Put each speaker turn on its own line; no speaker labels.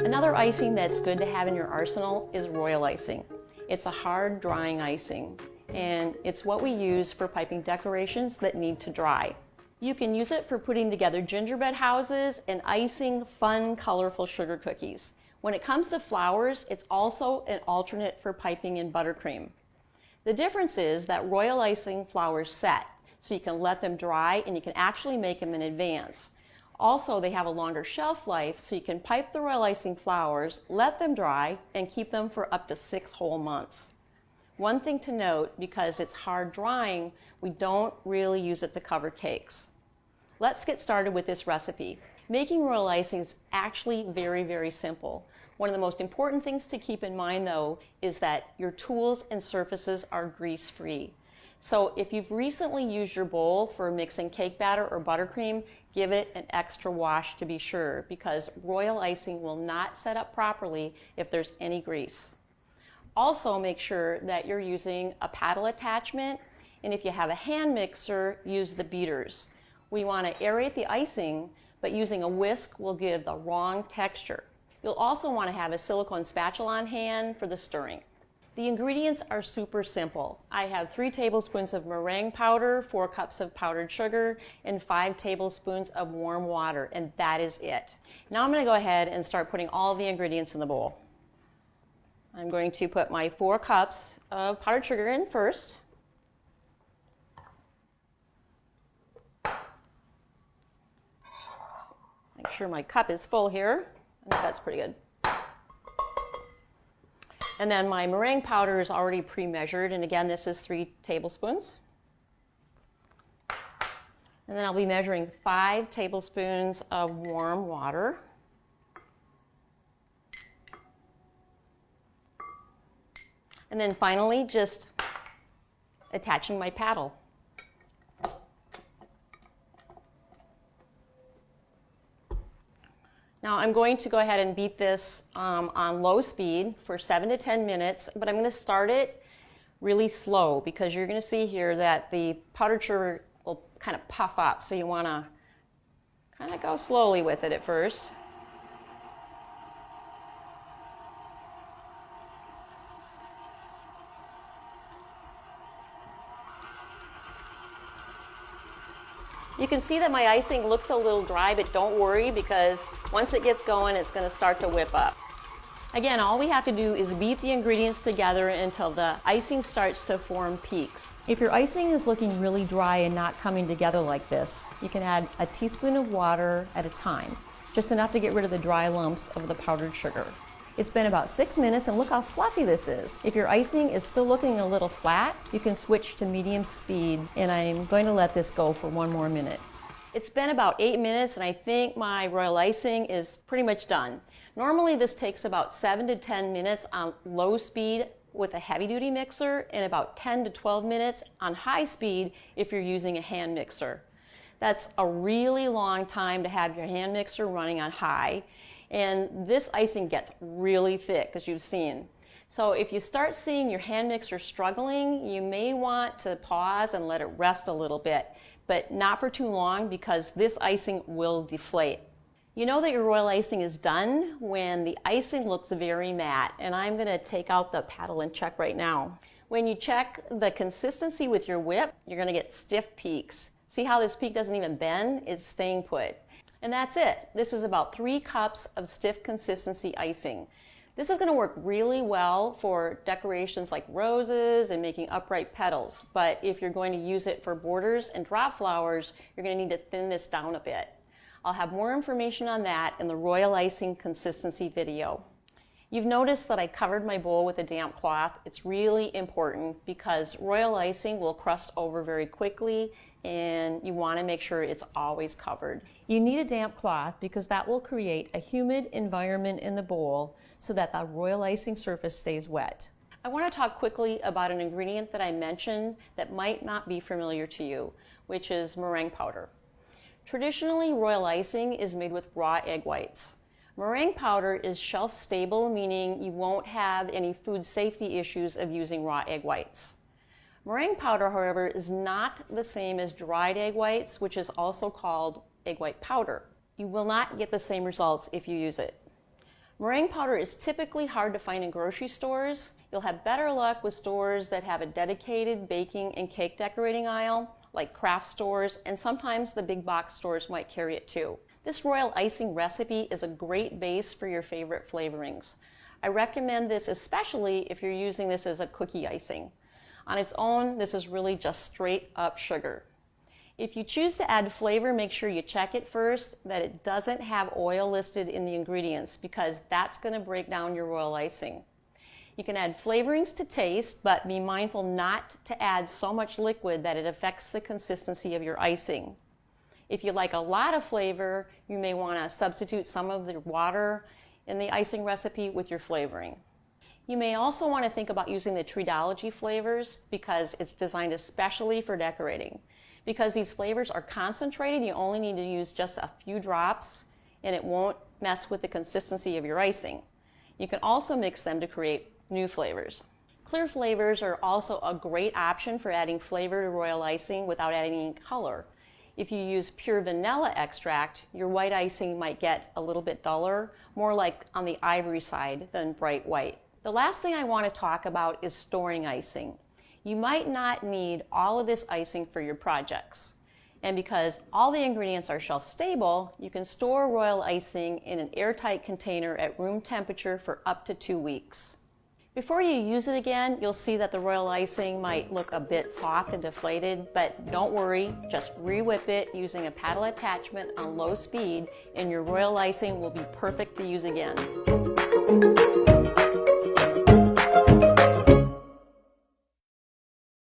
Another icing that's good to have in your arsenal is royal icing. It's a hard drying icing, and it's what we use for piping decorations that need to dry. You can use it for putting together gingerbread houses and icing fun, colorful sugar cookies. When it comes to flowers, it's also an alternate for piping in buttercream. The difference is that royal icing flowers set, so you can let them dry and you can actually make them in advance. Also, they have a longer shelf life, so you can pipe the royal icing flowers, let them dry, and keep them for up to 6 whole months. One thing to note, because it's hard drying, we don't really use it to cover cakes. Let's get started with this recipe. Making royal icing is actually very, very simple. One of the most important things to keep in mind, though, is that your tools and surfaces are grease-free. So if you've recently used your bowl for mixing cake batter or buttercream, give it an extra wash to be sure, because royal icing will not set up properly if there's any grease. Also, make sure that you're using a paddle attachment, and if you have a hand mixer, use the beaters. We want to aerate the icing, but using a whisk will give the wrong texture. You'll also want to have a silicone spatula on hand for the stirring. The ingredients are super simple. I have 3 tablespoons of meringue powder, 4 cups of powdered sugar, and 5 tablespoons of warm water, and that is it. Now I'm going to go ahead and start putting all the ingredients in the bowl. I'm going to put my 4 cups of powdered sugar in first. Make sure my cup is full here. I think that's pretty good. And then my meringue powder is already pre-measured, and again, this is 3 tablespoons. And then I'll be measuring 5 tablespoons of warm water. And then finally, just attaching my paddle. Now I'm going to go ahead and beat this on low speed for 7 to 10 minutes, but I'm going to start it really slow because you're going to see here that the powdered sugar will kind of puff up, so you want to kind of go slowly with it at first. You can see that my icing looks a little dry, but don't worry, because once it gets going, it's going to start to whip up. Again, all we have to do is beat the ingredients together until the icing starts to form peaks. If your icing is looking really dry and not coming together like this, you can add a teaspoon of water at a time, just enough to get rid of the dry lumps of the powdered sugar. It's been about 6 minutes, and look how fluffy this is. If your icing is still looking a little flat, you can switch to medium speed, and I'm going to let this go for 1 more minute. It's been about 8 minutes, and I think my royal icing is pretty much done. Normally this takes about 7 to 10 minutes on low speed with a heavy-duty mixer, and about 10 to 12 minutes on high speed if you're using a hand mixer. That's a really long time to have your hand mixer running on high. And this icing gets really thick, as you've seen. So if you start seeing your hand mixer struggling, you may want to pause and let it rest a little bit, but not for too long, because this icing will deflate. You know that your royal icing is done when the icing looks very matte, and I'm going to take out the paddle and check right now. When you check the consistency with your whip, you're going to get stiff peaks. See how this peak doesn't even bend? It's staying put. And that's it. This is about 3 cups of stiff consistency icing. This is going to work really well for decorations like roses and making upright petals. But if you're going to use it for borders and drop flowers, you're going to need to thin this down a bit. I'll have more information on that in the royal icing consistency video. You've noticed that I covered my bowl with a damp cloth. It's really important because royal icing will crust over very quickly, and you want to make sure it's always covered. You need a damp cloth because that will create a humid environment in the bowl so that the royal icing surface stays wet. I want to talk quickly about an ingredient that I mentioned that might not be familiar to you, which is meringue powder. Traditionally, royal icing is made with raw egg whites. Meringue powder is shelf stable, meaning you won't have any food safety issues of using raw egg whites. Meringue powder, however, is not the same as dried egg whites, which is also called egg white powder. You will not get the same results if you use it. Meringue powder is typically hard to find in grocery stores. You'll have better luck with stores that have a dedicated baking and cake decorating aisle, like craft stores, and sometimes the big box stores might carry it too. This royal icing recipe is a great base for your favorite flavorings. I recommend this especially if you're using this as a cookie icing. On its own, this is really just straight up sugar. If you choose to add flavor, make sure you check it first that it doesn't have oil listed in the ingredients, because that's going to break down your royal icing. You can add flavorings to taste, but be mindful not to add so much liquid that it affects the consistency of your icing. If you like a lot of flavor, you may want to substitute some of the water in the icing recipe with your flavoring. You may also want to think about using the Treatology flavors, because it's designed especially for decorating. Because these flavors are concentrated, you only need to use just a few drops and it won't mess with the consistency of your icing. You can also mix them to create new flavors. Clear flavors are also a great option for adding flavor to royal icing without adding any color. If you use pure vanilla extract, your white icing might get a little bit duller, more like on the ivory side than bright white. The last thing I want to talk about is storing icing. You might not need all of this icing for your projects. And because all the ingredients are shelf stable, you can store royal icing in an airtight container at room temperature for up to 2 weeks. Before you use it again, you'll see that the royal icing might look a bit soft and deflated, but don't worry, just re-whip it using a paddle attachment on low speed and your royal icing will be perfect to use again.